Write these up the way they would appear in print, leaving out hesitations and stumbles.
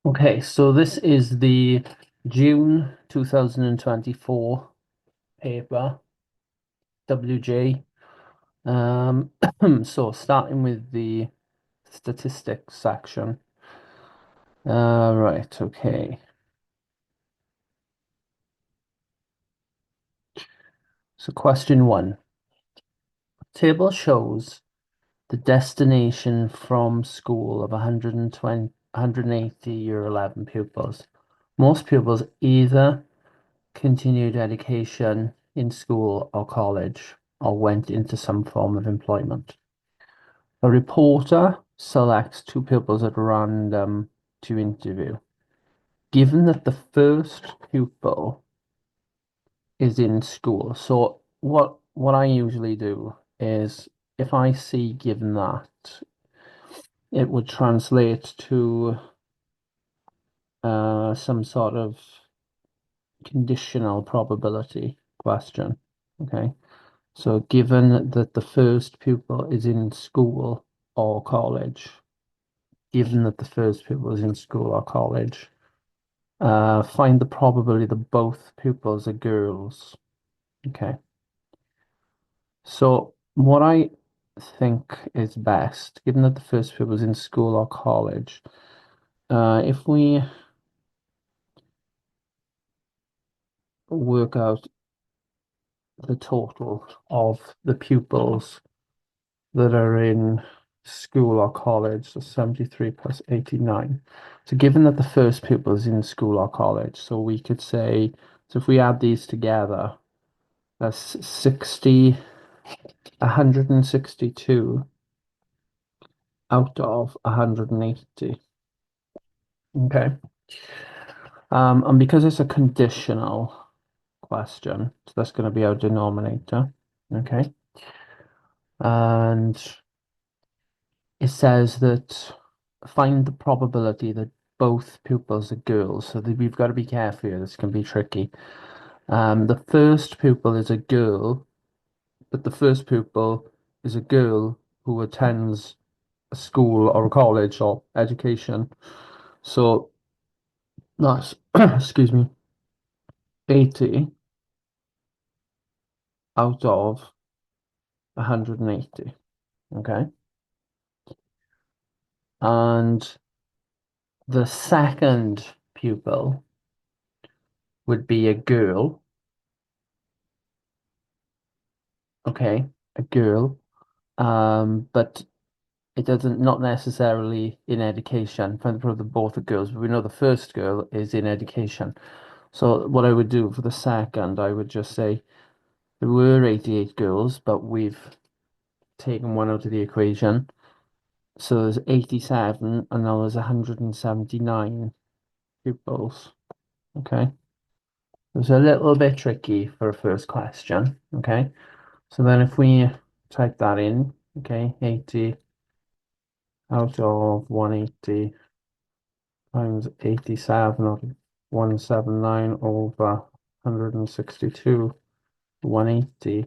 Okay, so this is the June 2024 paper, WJ. Um, so starting with the statistics section. Right, okay. So question one. Table shows the destination from school of 120, 180 year 11 pupils. Most pupils either continued education in school or college or went into some form of employment. A reporter selects two pupils at random to interview. Given that the first pupil is in school, so what I usually do is if I see given that, it would translate to some sort of conditional probability question. Okay. So given that the first pupil is in school or college, given that the first pupil is in school or college, find the probability that both pupils are girls. Okay. So what I think is best, given that the first pupil is in school or college, if we work out the total of the pupils that are in school or college, so 73 plus 89. So given that the first pupil is in school or college, so we could say, so if we add these together, that's 60, 162 out of 180. Okay. And because it's a conditional question, so that's going to be our denominator. Okay. And it says that find the probability that both pupils are girls. So that we've got to be careful here. This can be tricky. The first pupil is a girl, but the first pupil is a girl who attends a school or a college or education. So that's, excuse me, 80 out of 180. Okay. And the second pupil would be a girl. Okay. A girl. But it doesn't not necessarily in education. Find the probably both are girls, but we know the first girl is in education. So what I would do for the second, I would just say there were 88 girls, but we've taken one out of the equation. So there's 87, and now there's 179 pupils. Okay. It's a little bit tricky for a first question. Okay. So then if we type that in, okay, 80 out of 180 times 87 of 179 over 162, 180.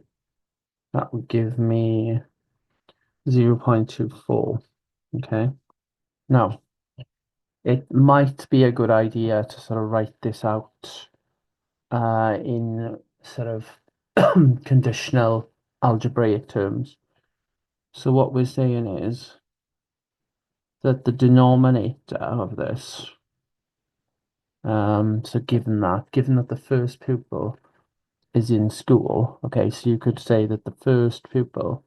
That would give me 0.24. Okay. Now, it might be a good idea to sort of write this out in sort of conditional algebraic terms. So what we're saying is that the denominator of this, so given that the first pupil is in school. Okay, so you could say that the first pupil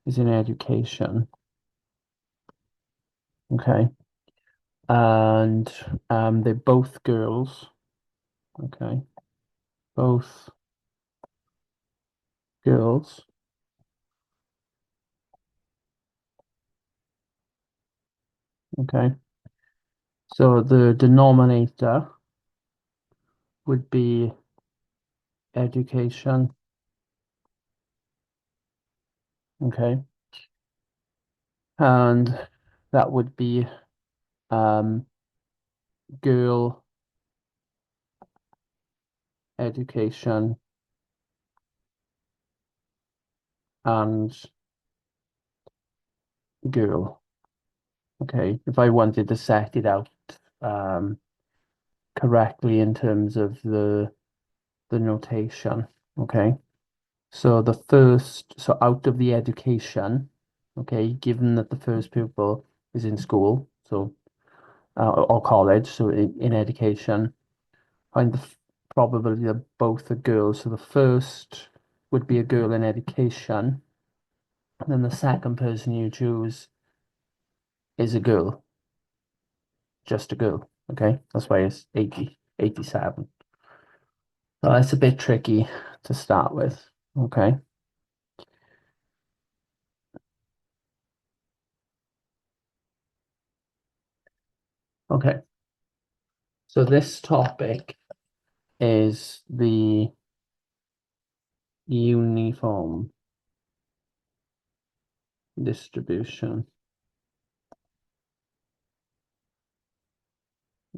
is in education. Okay, and they're both girls. Okay, both girls. Okay, so the denominator would be education. Okay, and that would be um, girl education and girl. Okay, if I wanted to set it out correctly in terms of the notation. Okay. So out of the education, okay, given that the first pupil is in school, so or college, so in education, find the probability that both are girls. So the first would be a girl in education, and then the second person you choose is a girl, just a girl. Okay, that's why it's 87. So that's a bit tricky to start with. Okay. Okay. So this topic is the uniform distribution.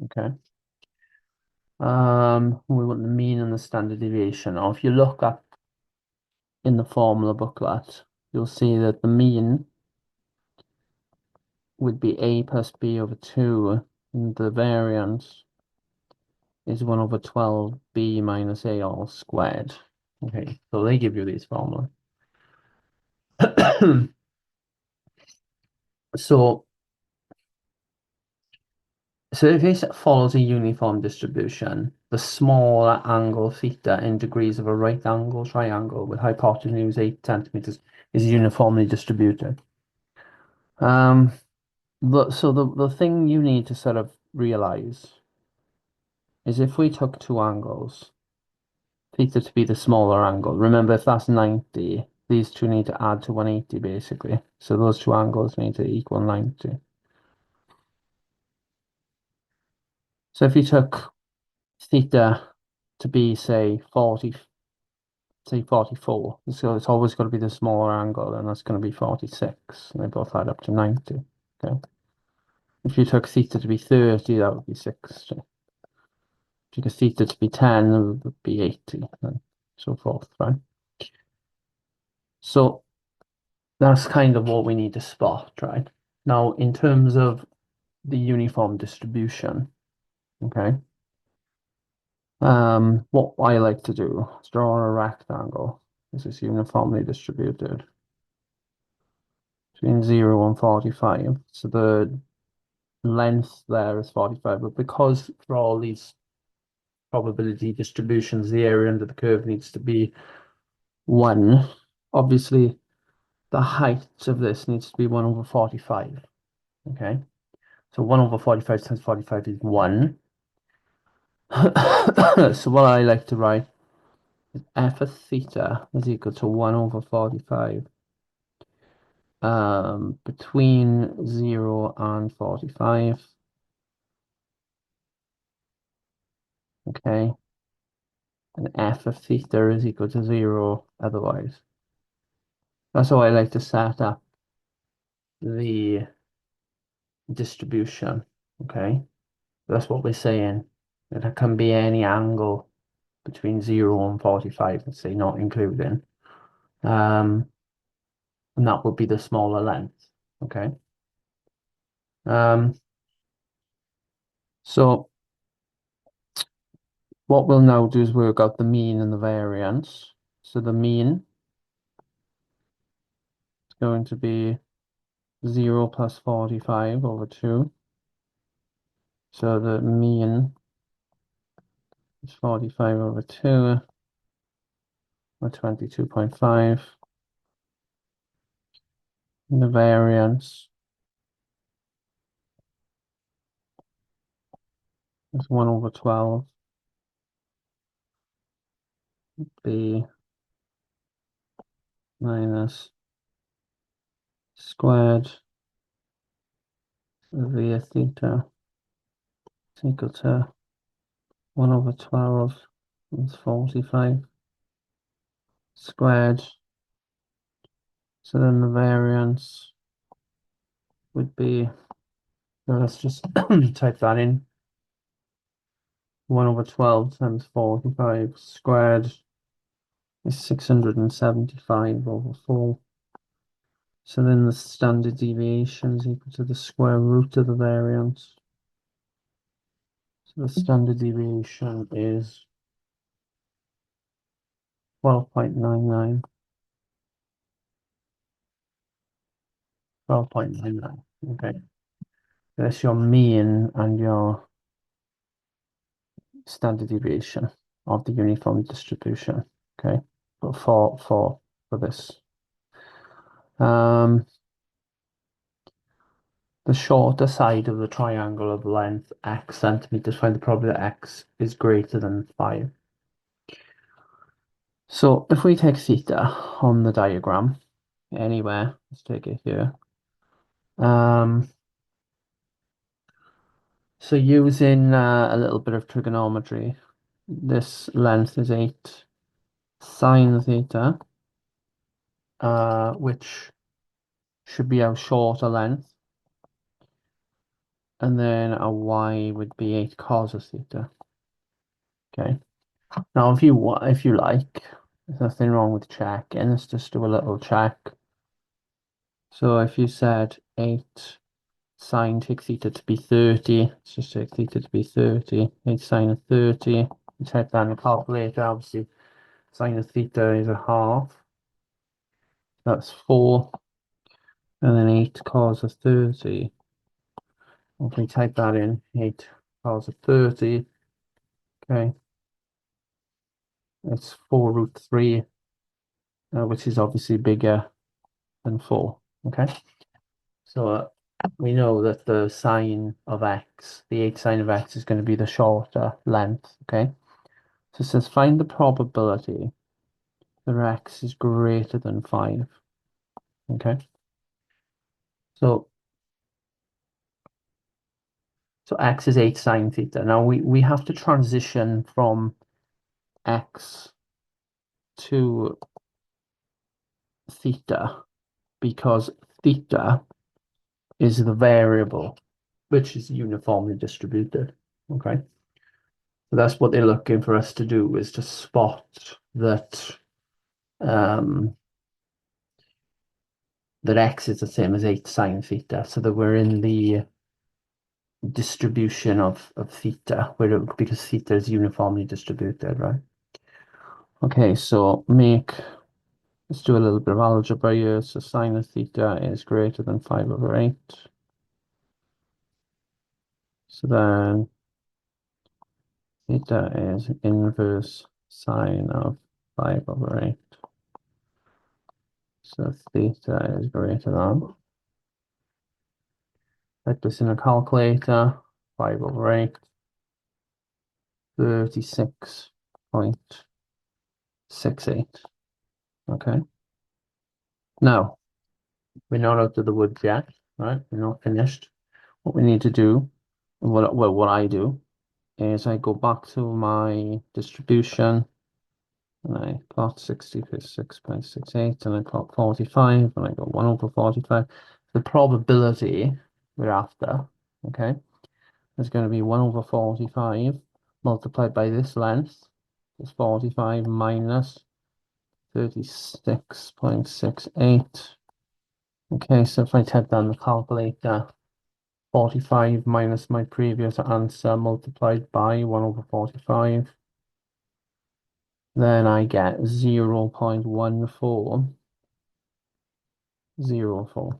Okay. We want the mean and the standard deviation. Now, if you look up in the formula booklet, you'll see that the mean would be a plus b over 2, and the variance is 1 over 12 b minus a all squared. Okay, so they give you these formulas. So, so if it follows a uniform distribution, the smaller angle theta in degrees of a right angle triangle with hypotenuse 8 centimeters is uniformly distributed. Um, so the thing you need to sort of realize is if we took two angles, theta to be the smaller angle. Remember, if that's 90, these two need to add to 180 basically. So those two angles need to equal 90. So if you took theta to be, say, 44, so it's always got to be the smaller angle, and that's going to be 46, and they both add up to 90. Okay. If you took theta to be 30, that would be 60. If you took theta to be 10, it would be 80, and so forth, right? So that's kind of what we need to spot, right? Now, in terms of the uniform distribution, okay, what I like to do is draw a rectangle. This is uniformly distributed between 0 and 45. So the length there is 45, but because for all these probability distributions, the area under the curve needs to be 1, obviously the height of this needs to be 1 over 45. Okay, so 1 over 45 times 45 is 1. So what I like to write is f of theta is equal to 1 over 45 between 0 and 45. Okay, and f of theta is equal to 0 otherwise. That's how I like to set up the distribution. Okay, that's what we're saying. It can be any angle between 0 and 45, let's say, not including. And that would be the smaller length. Okay. Um, so what we'll now do is work out the mean and the variance. So the mean is going to be 0 plus 45 over 2. So the mean is 45 over 2, or 22.5. And the variance is 1 over 12. B minus squared via theta is equal to 1 over 12 is 45 squared. So then the variance would be, so let's just type that in. 1 over 12 times 45 squared is 675 over 4. So then the standard deviation is equal to the square root of the variance. The standard deviation is 12.99. 12.99. Okay. That's your mean and your standard deviation of the uniform distribution. Okay. But for this. The shorter side of the triangle of length x centimeters, find the probability that x is greater than 5. So if we take theta on the diagram, anywhere, let's take it here. So using a little bit of trigonometry, this length is 8 sine theta, which should be our shorter length, and then a y would be 8 cos of theta. Okay. Now, if you like, there's nothing wrong with checking. Let's just do a little check. So if you said 8 sine take theta to be 30, let's just take theta to be 30. 8 sine of 30. You type that in the calculator. Obviously, sine of theta is a half. That's 4. And then 8 cos of 30. If we type that in, 8 cos of 30. Okay. It's 4 root 3, which is obviously bigger than 4. Okay. So we know that the sine of x, the 8 sine of x is going to be the shorter length. Okay. So it says find the probability that x is greater than 5. Okay. So x is 8 sine theta. Now we have to transition from x to theta because theta is the variable which is uniformly distributed. Okay. So that's what they're looking for us to do, is to spot that that x is the same as 8 sine theta, so that we're in the distribution of theta, because theta is uniformly distributed, right? Okay, so let's do a little bit of algebra here. So sine of theta is greater than 5 over 8. So then theta is inverse sine of 5 over 8. So theta is greater than, put this in a calculator, 5 over 8, 36.68. Okay. Now, we're not out of the woods yet, right? We're not finished. What we need to do, what I do, is I go back to my distribution and I plot 66.68 and I plot 45 and I go 1 over 45. The probability we're after, okay, is going to be 1 over 45 multiplied by this length. It's 45 minus 36.68. Okay, so if I type down the calculator, 45 minus my previous answer multiplied by 1 over 45, then I get 0.1404.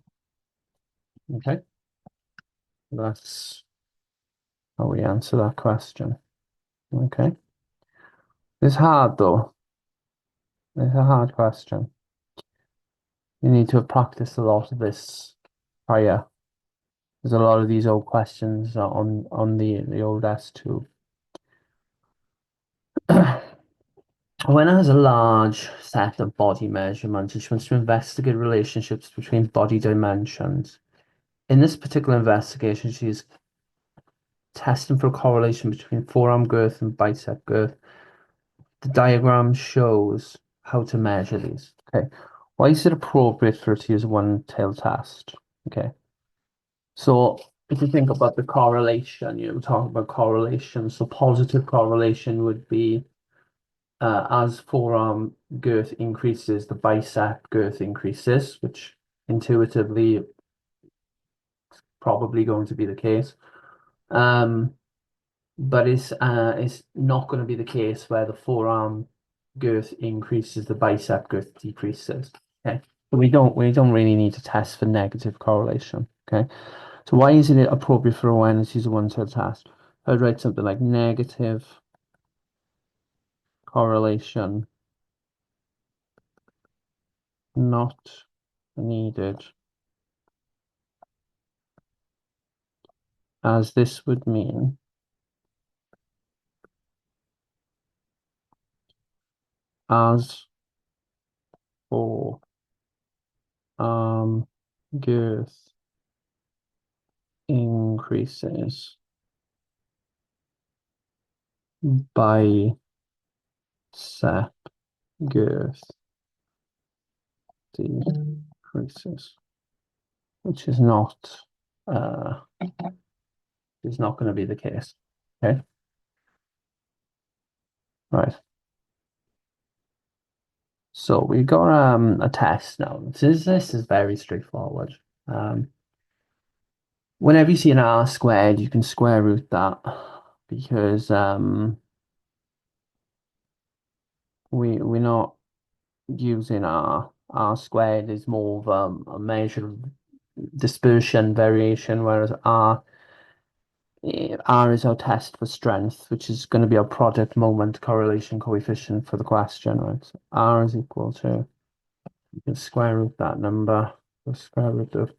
Okay, that's how we answer that question. Okay, it's hard though. It's a hard question. You need to have practiced a lot of this prior. There's a lot of these old questions on the old S2. When it has a large set of body measurements, it wants to investigate relationships between body dimensions. In this particular investigation, she's testing for a correlation between forearm girth and bicep girth. The diagram shows how to measure these. Okay. Why is it appropriate for us to use a one-tailed test? Okay. So if you think about the correlation, we're talking about correlation. So positive correlation would be as forearm girth increases, the bicep girth increases, which intuitively probably going to be the case. but it's not going to be the case where the forearm girth increases, the bicep girth decreases. Okay, but we don't really need to test for negative correlation. Okay, so why isn't it appropriate for awareness to use a one-tailed test? I'd write something like negative correlation not needed, as this would mean as for arm girth increases, bicep girth decreases, which uh, is not going to be the case. Okay, right. So we've got a test now. This is very straightforward. Um, Whenever you see an r squared, you can square root that because we're not using r squared is more of a measure of dispersion variation, whereas r is our test for strength, which is going to be our product moment correlation coefficient for the question, right? So r is equal to, you can square root that number, the square root of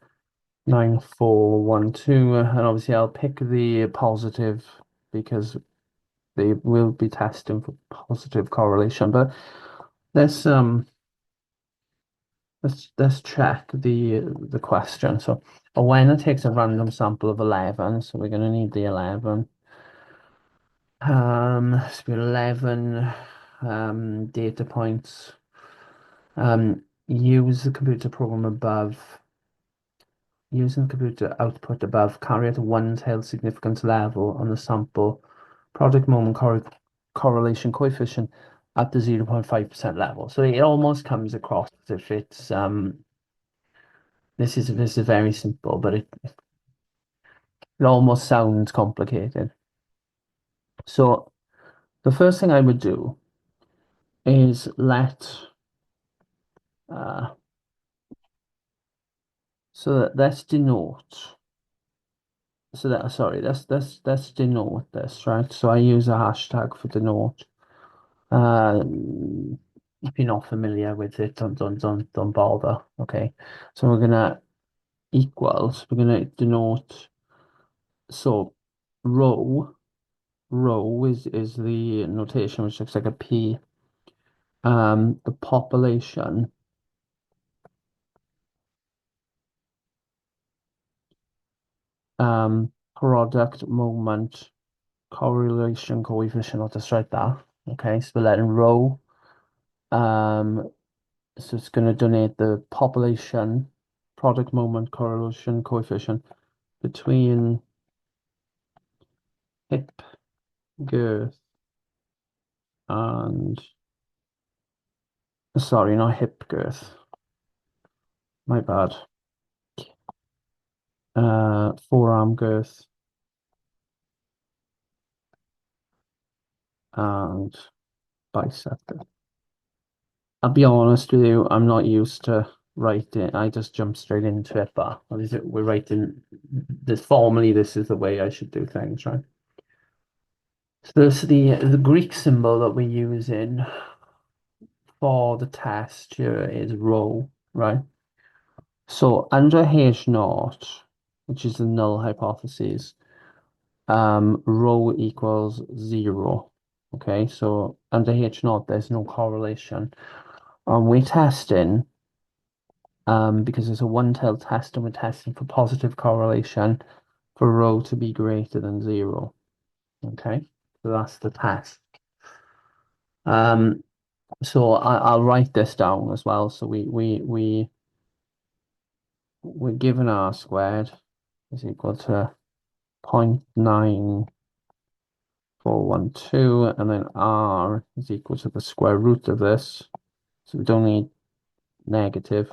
9412, and obviously I'll pick the positive because they will be testing for positive correlation. But let's let's check the question. So a winner takes a random sample of 11, so we're going to need the 11. So we 11 data points. Use the computer program above. Using the computer output above, carry out a one-tailed significance level on the sample product moment correlation coefficient at the 0.5% level. So it almost comes across as if it's this is very simple, but it almost sounds complicated. So the first thing I would do is uh, let's denote. So that sorry, let's denote this, right? So I use a hashtag for denote. If you're not familiar with it, don't bother. Okay, so we're gonna equals. We're gonna denote. So row is the notation which looks like a P. The population product moment correlation coefficient. I'll just write that. Okay, so we're letting row. So it's going to donate the population product moment correlation coefficient between hip girth and, sorry, not hip girth, my bad. Forearm girth and bicep girth. I'll be honest with you, I'm not used to writing. I just jump straight into it, but we're writing this formally. This is the way I should do things, right? So there's the Greek symbol that we're using for the test here is rho, right? So under H naught, which is the null hypothesis, rho equals 0. Okay, so under H naught, there's no correlation. We're testing, because it's a one-tailed test and we're testing for positive correlation for rho to be greater than 0. Okay, so that's the test. So I'll write this down as well. So we're given r squared is equal to 0.9412, and then r is equal to the square root of this. So we don't need negative.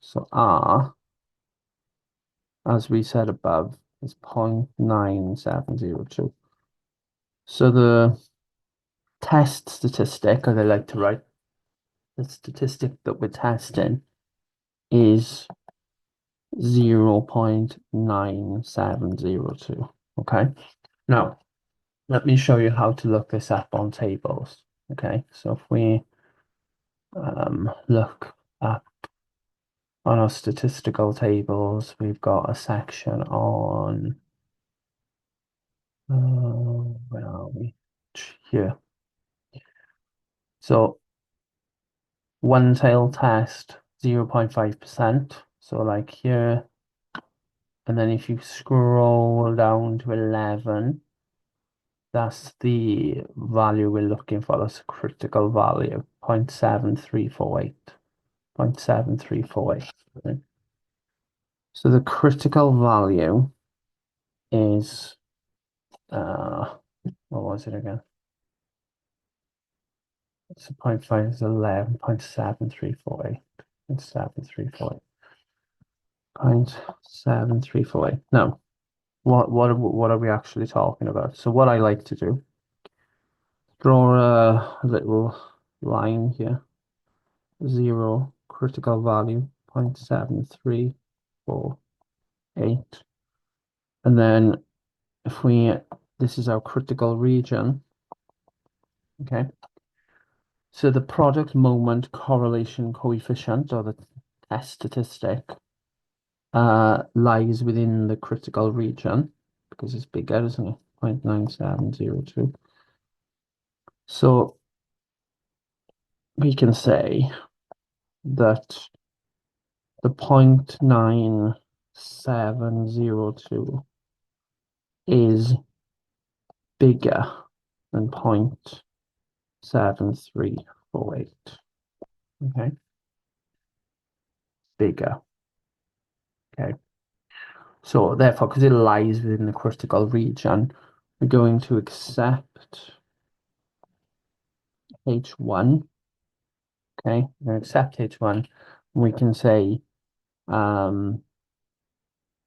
So r, as we said above, is 0.9702. So the test statistic, or they like to write, the statistic that we're testing is 0.9702. Okay. Now, let me show you how to look this up on tables. Okay. So if we look up on our statistical tables, we've got a section on, where are we? Here. So one tail test, 0.5%. So like here, and then if you scroll down to 11, that's the value we're looking for. That's a critical value, 0.7348. 0.7348. Okay. So the critical value is, what was it again? It's a 0.5 is 11, 0.7348. 0.7348. 0.7348. No. What are we actually talking about? So what I like to do, draw a little line here. 0 critical value 0.7348. And then if we, this is our critical region. Okay. So the product moment correlation coefficient, or the test statistic, lies within the critical region because it's bigger, isn't it? 0.9702. So we can say that the 0.9702 is bigger than 0.7348. Okay, bigger. Okay, so therefore, because it lies within the critical region, we're going to accept H1. Okay, we're going to accept H1. We can say,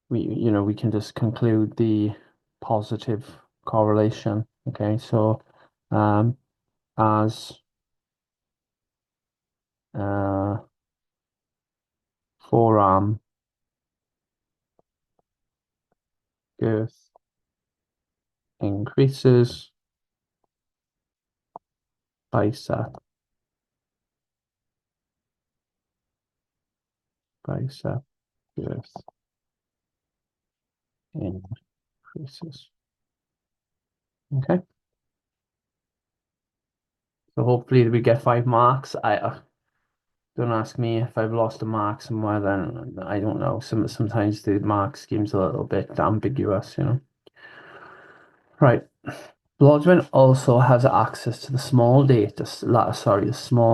we can just conclude the positive correlation. Okay, so as forearm girth increases, bicep girth increases. Okay. So hopefully we get 5 marks. I don't ask me if I've lost a mark somewhere. Then I don't know. Sometimes the mark scheme's a little bit ambiguous. Right. Blodgett also has access to the small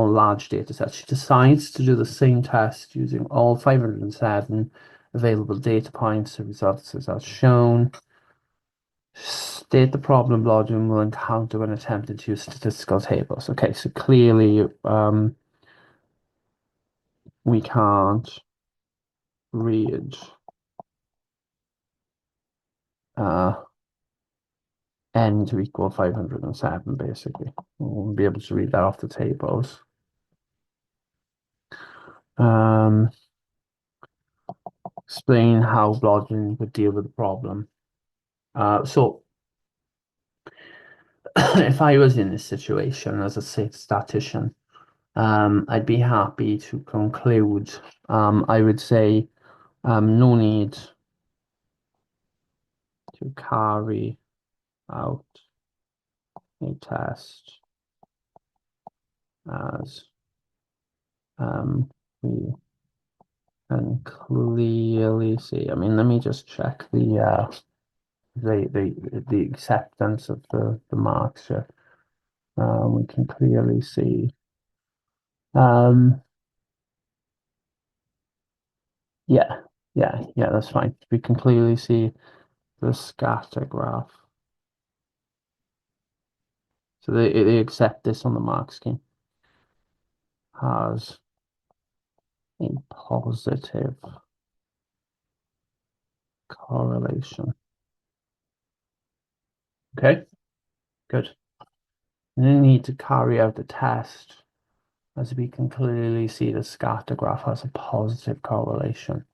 large data set. She decides to do the same test using all 507 available data points. The results as shown. State the problem Blodgett will encounter when attempting to use statistical tables. Okay, so clearly we can't read n to equal 507, basically. We won't be able to read that off the tables. Explain how Blodgett would deal with the problem. So if I was in this situation as a statistician, I'd be happy to conclude. I would say no need to carry out a test as we can clearly see. I mean, let me just check the acceptance of the marks here. We can clearly see. Yeah, that's fine. We can clearly see the scatter graph. So they accept this on the mark scheme has a positive correlation. Okay, good. And then you need to carry out the test. As we can clearly see, the scatter graph has a positive correlation.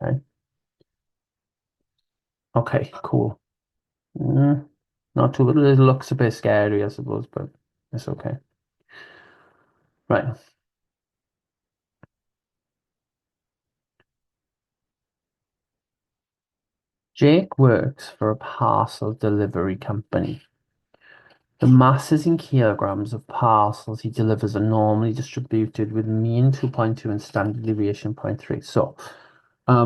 Okay. Okay, cool. Mm, not too, it looks a bit scary, I suppose, but it's okay. Right. Jake works for a parcel delivery company. The masses in kilograms of parcels he delivers are normally distributed with mean 2.2 and standard deviation 0.3. So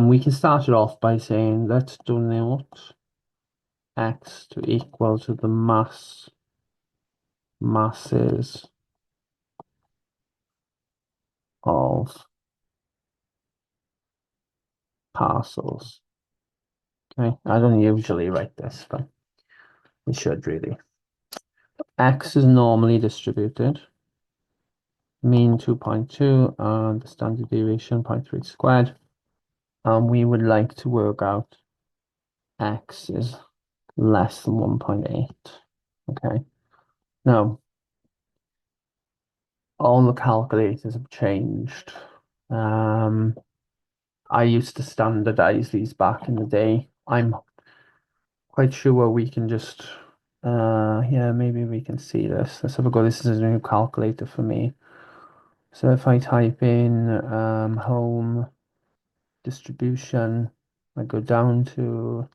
we can start it off by saying let's denote x to equal to the masses of parcels. Okay, I don't usually write this, but we should really. X is normally distributed, mean 2.2 and the standard deviation 0.3 squared. And we would like to work out x is less than 1.8. Okay. Now, all the calculators have changed. Um, I used to standardize these back in the day. I'm quite sure we can just, yeah, maybe we can see this. Let's have a go. This is a new calculator for me. So if I type in home distribution, I go down to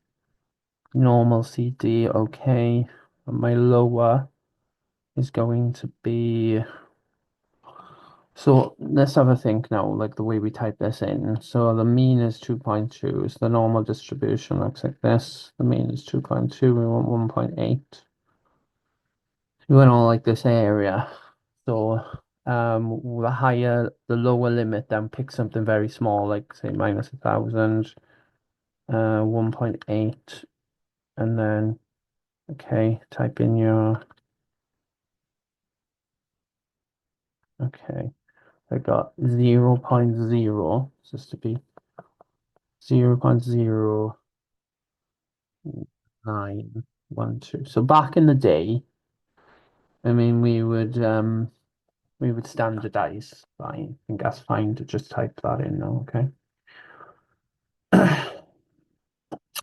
normal CD, okay. And my lower is going to be, so let's have a think now, like the way we type this in. So the mean is 2.2, so the normal distribution looks like this. The mean is 2.2, we want 1.8. We want all like this area. So the higher, the lower limit, then pick something very small, like say minus 1,000, 1.8, and then okay, type in your, okay, I got 0.0, just to be 0.0912. So back in the day, I mean, we would standardize. Fine. I think that's fine to just type that in now, okay?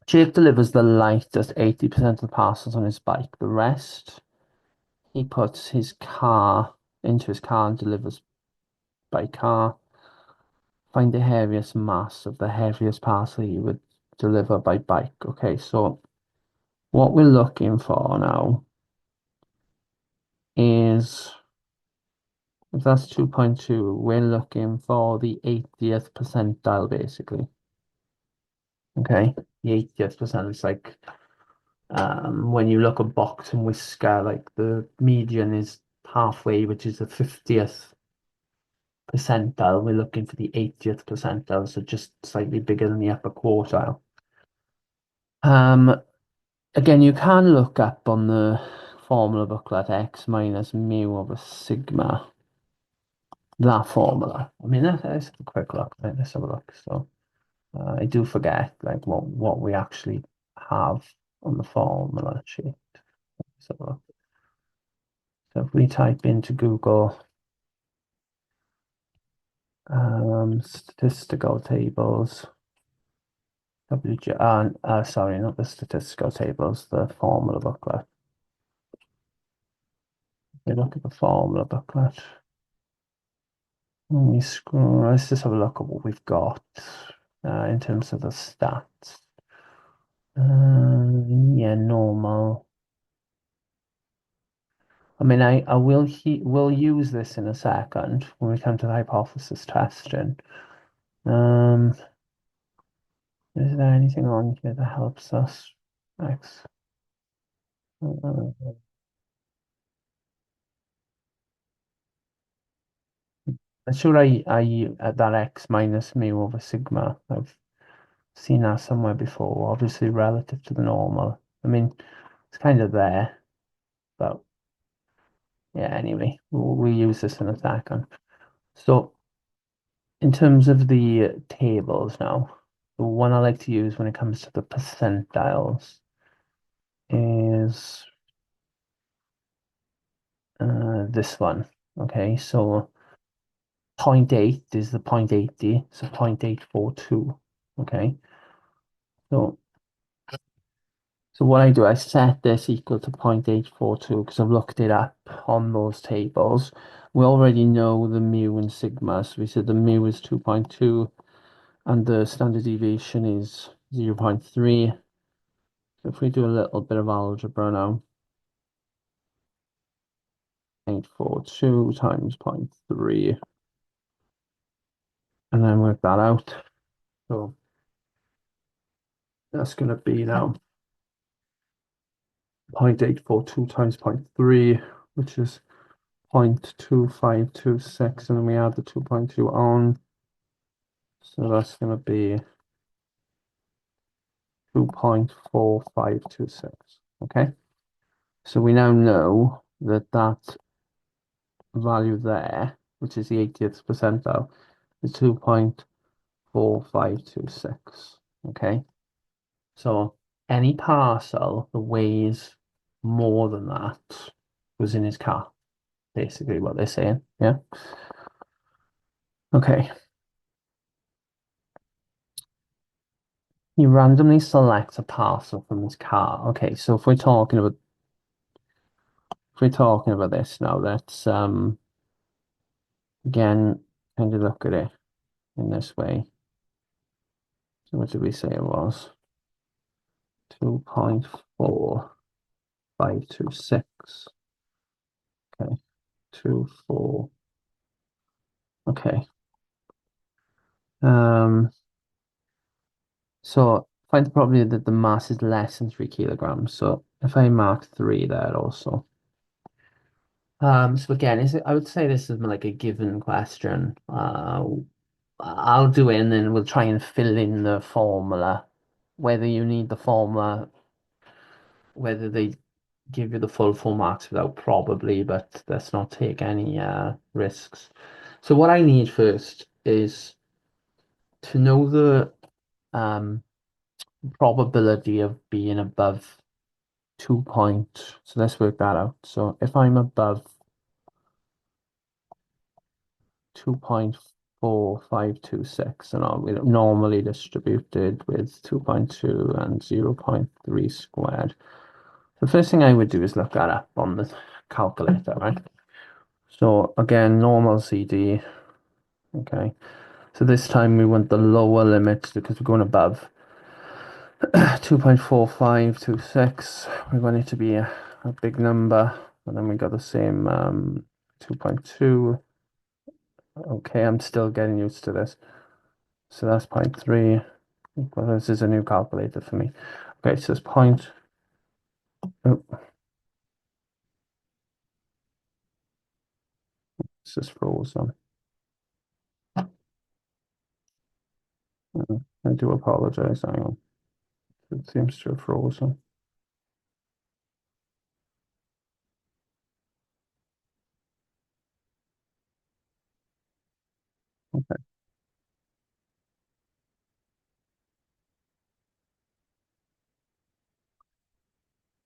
Jake delivers the lightest 80% of the parcels on his bike. The rest, he puts his car into his car and delivers by car. Find the heaviest mass of the heaviest parcel he would deliver by bike. Okay, so what we're looking for now is, if that's 2.2, we're looking for the 80th percentile, basically. Okay, the 80th percent is like when you look at box and whisker, like the median is halfway, which is the 50th percentile. We're looking for the 80th percentile, so just slightly bigger than the upper quartile. Um, Again, you can look up on the formula booklet x minus mu over sigma, that formula. I mean, let's have a quick look. Let's have a look. So I do forget like what we actually have on the formula sheet. So, so if we type into Google statistical tables, sorry, not the statistical tables, the formula booklet. We look at the formula booklet. Let me scroll. Let's just have a look at what we've got in terms of the stats. Yeah, normal. I mean, I will use this in a second when we come to the hypothesis testing. Um, is there anything on here that helps us? X. I'm sure I that x minus mu over sigma. I've seen that somewhere before, obviously relative to the normal. I mean, it's kind of there, but yeah, anyway, we'll use this in a second. So in terms of the tables now, the one I like to use when it comes to the percentiles is this one. Okay, so zero point 0.8 is the 0.80, so 0.842. Okay, so what I do, I set this equal to 0.842 because I've looked it up on those tables. We already know the mu and sigma, so we said the mu is 2.2 and the standard deviation is 0.3. So if we do a little bit of algebra now, 842 times 0.3, and then work that out. So that's going to be now 0.842 times 0.3, which is 0.2526, and then we add the 2.2 on. So that's going to be 2.4526. Okay. So we now know that that value there, which is the 80th percentile, is 2.4526. Okay. So any parcel that weighs more than that was in his car, basically what they're saying. Yeah. Okay. He randomly selects a parcel from his car. Okay, so if we're talking about this now, let's again kind of look at it in this way. So what did we say it was? 2.4526. Okay, 2.4. Okay. So find the probability that the mass is less than 3 kilograms. So if I mark 3 there also. So again, I would say this is like a given question. I'll do it and then we'll try and fill in the formula. Whether you need the formula, whether they give you the full 4 marks without probably, but let's not take any risks. So what I need first is to know the um, probability of being above 2 point. So let's work that out. So if I'm above 2.4526 and all normally distributed with 2.2 and 0.3 squared. The first thing I would do is look that up on the calculator, right? So again, normal CD. Okay. So this time we want the lower limit because we're going above 2.4526. We want it to be a big number. And then we got the same 2.2. Okay, I'm still getting used to this. So that's 0.3. Well, this is a new calculator for me. Okay, so it's point. Oh, it's just frozen. I do apologize. Hang on. It seems to have frozen. Okay.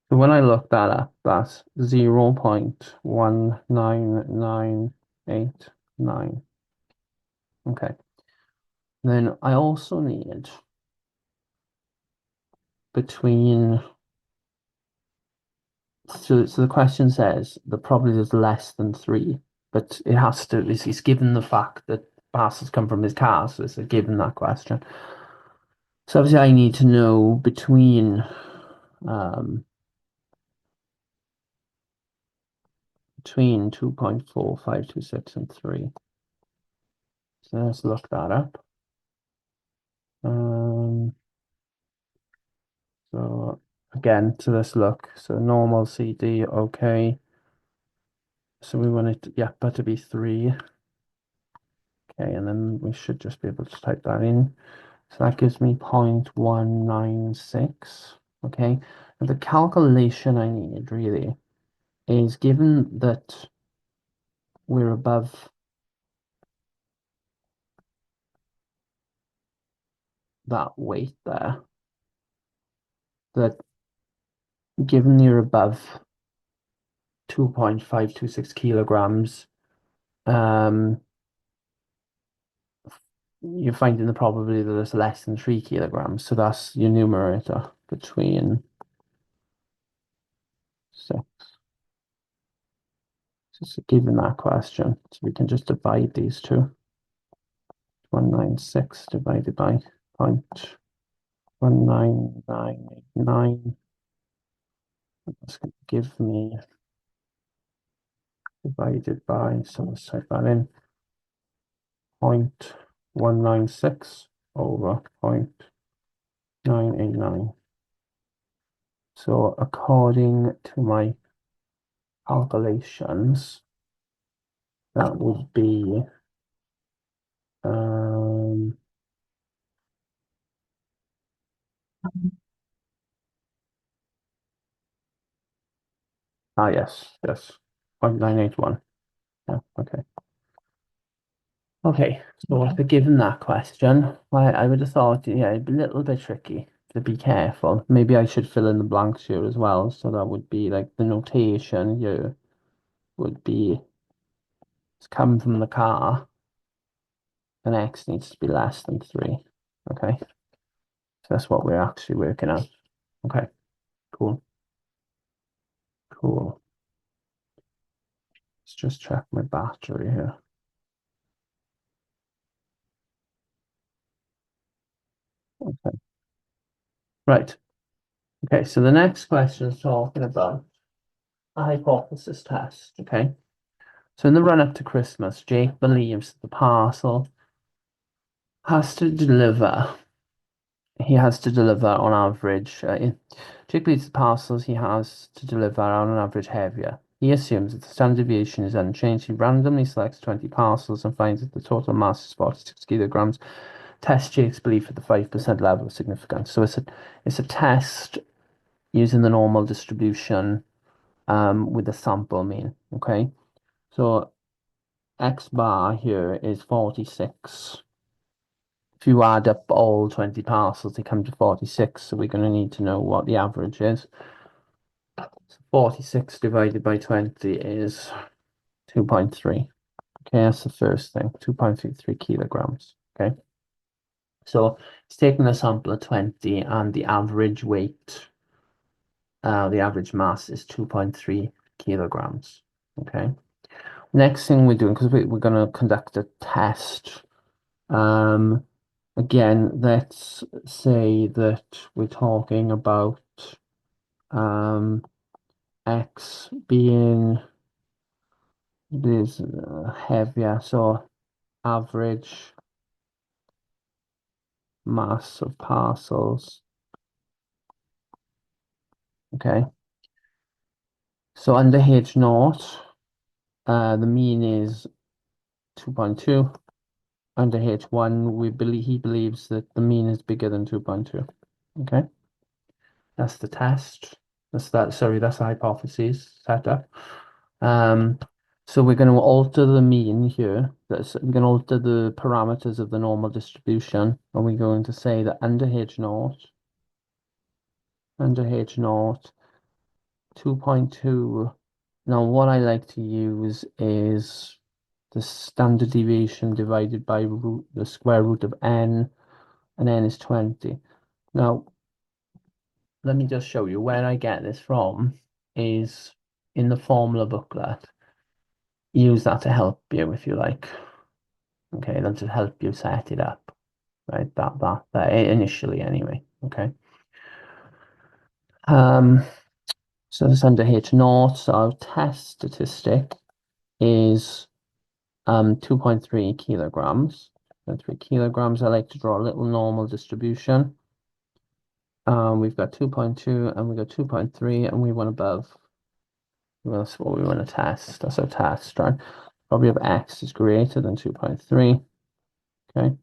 So when I look that up, that's 0.19989. Okay. Then I also need between. So the question says the probability is less than 3, but it has to. It's given the fact that parcels come from his car, so it's a given that question. So obviously I need to know um between 2.4526 and 3. So let's look that up. Um so again to this look. So normal CD, okay. So we want it, yeah, but to be 3. Okay, and then we should just be able to type that in. So that gives me 0.196. Okay. And the calculation I need really is given that we're above that weight there, that given you're above 2.526 kilograms, um, you're finding the probability that it's less than 3 kilograms. So that's your numerator between six. So given that question, so we can just divide these two. 196 divided by 0.19989. That's going to give me divided by, so let's type that in, 0.196 over 0.989. So according to my calculations, that would be yes, 0.981. Yeah, okay. Okay, so after given that question, I would have thought, yeah, it'd be a little bit tricky to be careful. Maybe I should fill in the blanks here as well. So that would be like the notation here would be it's come from the car, and X needs to be less than 3. Okay, so that's what we're actually working out. Okay, cool, cool. Let's just check my battery here. Okay, right. Okay, so the next question is talking about a hypothesis test. Okay. So in the run up to Christmas, Jake believes the parcel has to deliver. He has to deliver on average. Jake believes the parcels he has to deliver are on average heavier. He assumes that the standard deviation is unchanged. He randomly selects 20 parcels and finds that the total mass is 46 kilograms. Test Jake's belief at the 5% level of significance. So it's a test using the normal distribution with the sample mean. Okay. So X bar here is 46. If you add up all 20 parcels, they come to 46. So we're going to need to know what the average is. So 46 divided by 20 is 2.3. Okay, that's the first thing, 2.33 kilograms. Okay. So it's taking a sample of 20 and the average weight, the average mass is 2.3 kilograms. Okay. Next thing we're doing, because we're going to conduct a test. Again, let's say that we're talking about um, X being this heavier, so average mass of parcels. Okay, so under H naught, the mean is 2.2. Under H1, he believes that the mean is bigger than 2.2. Okay, that's the test. That's the hypothesis setup. Um, so we're going to alter the mean here. We're going to alter the parameters of the normal distribution, and we're going to say that under H naught, 2.2. Now, what I like to use is the standard deviation divided by the square root of n, and n is 20. Now, let me just show you where I get this from is in the formula booklet. Use that to help you if you like. Okay, that'll just help you set it up, right? That initially anyway. Okay. Um, so this under H naught, so our test statistic is 2.3 kilograms. 3 kilograms. I like to draw a little normal distribution. We've got 2.2 and we've got 2.3 and we want above. Well, that's what we want to test. That's our test, right? Probably of X is greater than 2.3. Okay.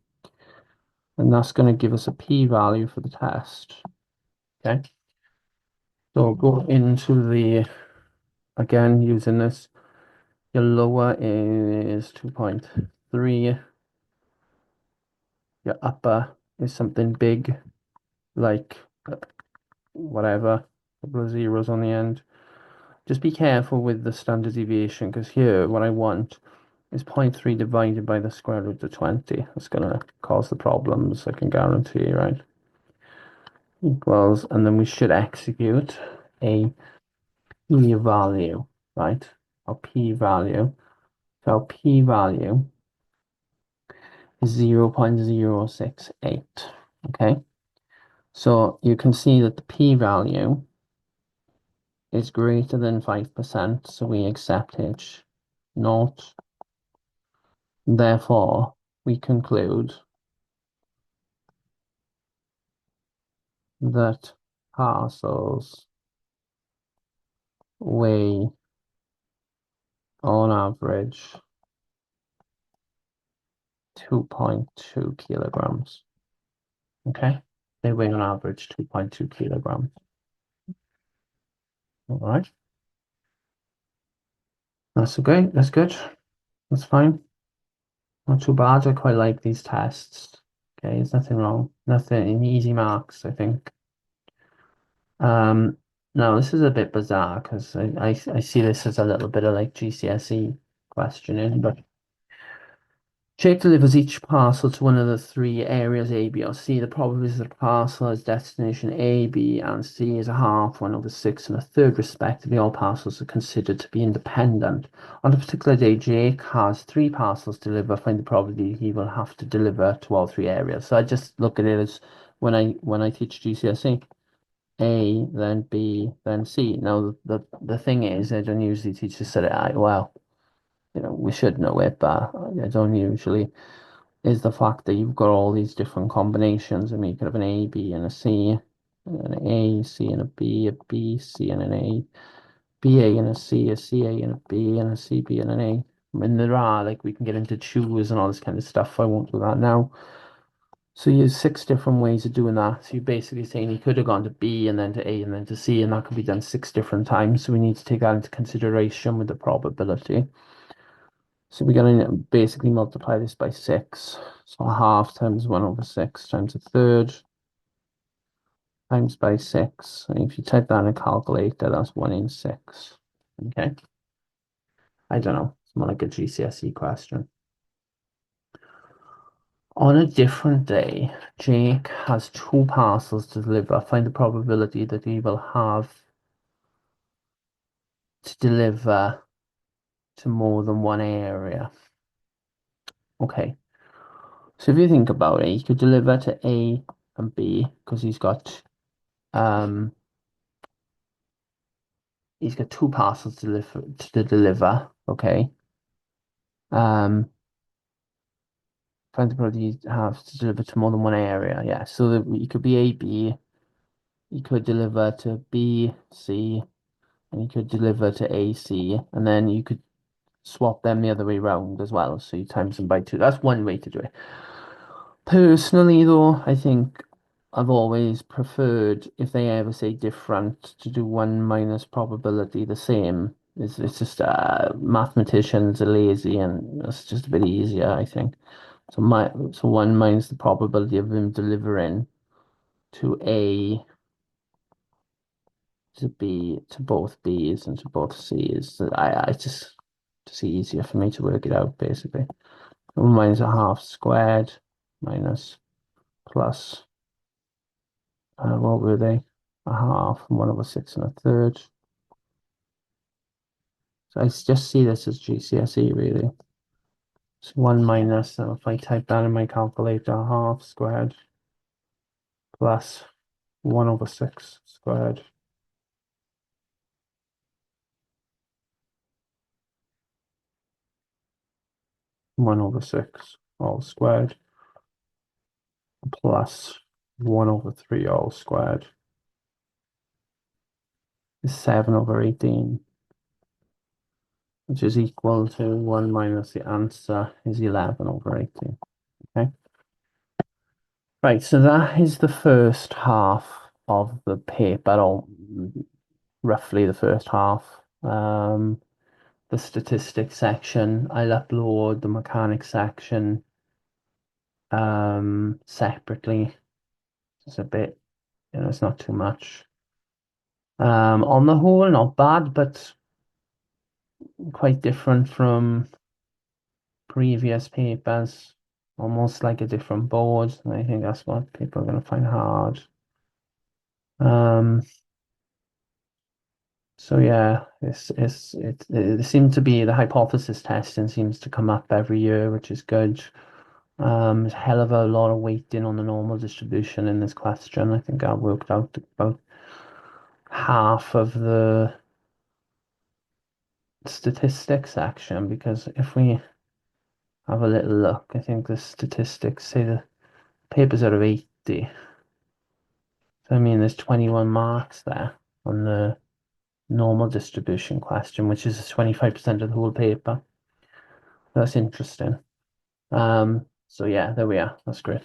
And that's going to give us a p-value for the test. Okay. So go into again, using this, your lower is 2.3. Your upper is something big, like whatever, couple of zeros on the end. Just be careful with the standard deviation because here what I want is zero point 0.3 divided by the square root of 20. That's going to cause the problems, I can guarantee, right? Equals, and then we should execute a p-value, right? Our p-value. So our p-value is 0.068, okay? So you can see that the p-value is greater than 5%, so we accept H naught. Therefore, we conclude that parcels weigh on average 2.2 kilograms. Okay, they weigh on average 2.2 kilograms. All right, that's okay. That's good. That's fine. Not too bad. I quite like these tests. Okay, there's nothing wrong. Nothing in easy marks, I think. Um, no, this is a bit bizarre because I see this as a little bit of like GCSE questioning, but Jake delivers each parcel to one of the three areas A, B, or C. The probability that the parcel has destination A, B, and C is a half, 1/6, and a third, respectively. All parcels are considered to be independent. On a particular day, Jake has three parcels to deliver. Find the probability he will have to deliver to all three areas. So I just look at it as when I teach GCSE, A, then B, then C. Now the thing is, I don't usually teach this at I well. We should know it, but I don't usually, is the fact that you've got all these different combinations. I mean, you could have an A, B, and a C, and an A, C, and a B, C, and an A, B, A, and a C, a C, A, and a B, and a C, B, and an A. I mean, there are, like, we can get into choose and all this kind of stuff. I won't do that now. So you use six different ways of doing that. So you're basically saying he could have gone to B and then to A and then to C, and that could be done six different times. So we need to take that into consideration with the probability. So we're going to basically multiply this by 6. So a half times 1/6 times a third times by 6. And if you type that in a calculator, that's 1 in 6. Okay. I don't know. It's more like a GCSE question. On a different day, Jake has two parcels to deliver. Find the probability that he will have to deliver to more than one area. Okay. So if you think about it, he could deliver to A and B because um he's got two parcels to deliver. Okay. Um, find the probability you have to deliver to more than one area. Yeah. So that you could be A, B. You could deliver to B, C, and you could deliver to A, C, and then you could swap them the other way around as well. So you times them by two. That's one way to do it. Personally, though, I think I've always preferred, if they ever say different, to do one minus probability the same. It's just mathematicians are lazy and it's just a bit easier, I think. So one minus the probability of him delivering to A, to B, to both B's and to both C's. I just easier for me to work it out basically. One minus a half squared minus plus. What were they? A half, 1/6 and a third. So I just see this as GCSE really. It's 1 minus, so if I type that in my calculator, a half squared plus 1/6 squared. One over six all squared plus 1/3 all squared is 7/18, which is equal to 1 minus the answer is 11/18. Okay. Right, so that is the first half of the paper, or roughly the first half. The statistics section, I'll upload the mechanics section separately. It's a bit, it's not too much. On the whole, not bad, but quite different from previous papers. Almost like a different board. And I think that's what people are going to find hard. Um, so yeah, it seems to be the hypothesis testing seems to come up every year, which is good. There's a hell of a lot of weighting on the normal distribution in this question. I think I worked out about half of the statistics section because if we have a little look, I think the statistics say the papers out of 80. So I mean, there's 21 marks there on the normal distribution question, which is 25% of the whole paper. That's interesting. So yeah, there we are. That's great.